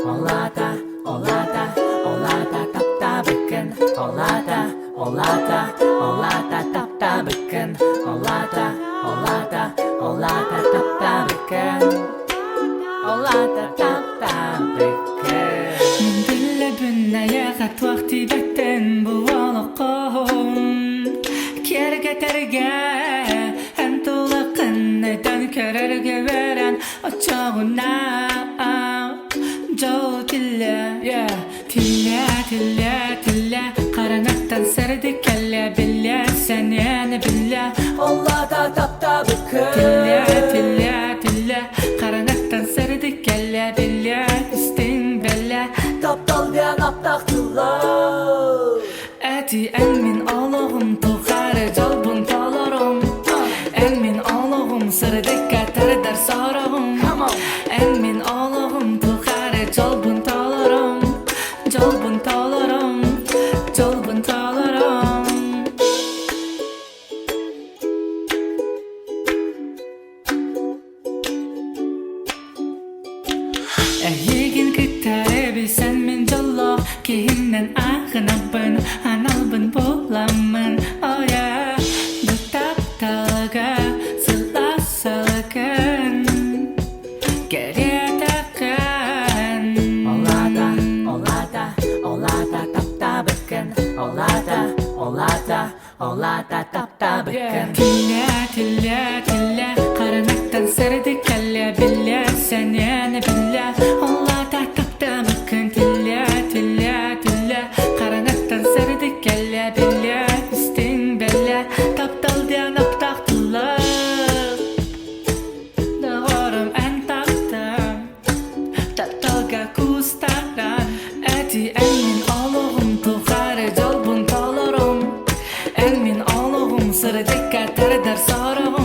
Olata, olata, olata tapta bakın. Olata, olata, olata tapta bakın. Olata, olata, olata tapta bakın. Olata tapta bakın. من دل بالنياغة وقتي بتن بوالقهم كيرجة ترجع أنتو لقن تنكرر جبران أتشاغنا جو تلا يا تلا تلا تلا قرنت تنسرد كلا بالله سنيان بالله Olata tapta bakın. تلا تلا تلا قرنت تنسرد كلا بالله استن بالله Taptal diyen aptaktılar. أتي أن من آلهم تخار جلبن طالرهم أن من آلهم سردك تردر سارهم Come on. أن من آلهم تخار جلبن طالرهم جلبن طالرهم جلبن طالرهم أهيجن كتاري sen min jalla kihinnen agnaban analban bolaman oh yeah betap talaga selasakan geretakan Olata, olata, olata tapta bakın. Olata, olata, olata tapta bakın. tilla tilla tilla qaranaktan sardi kalla billah sanana billah Allah tapta bakın tilla tilla tilla qaranaktan sardi kalla billah istin billah taptal diyan aptaqtullah dağarım en taptam taptalga kustaran ati en min Allah'ım tuğare jalbun talarım en min Allah'ım sardi katar der sarım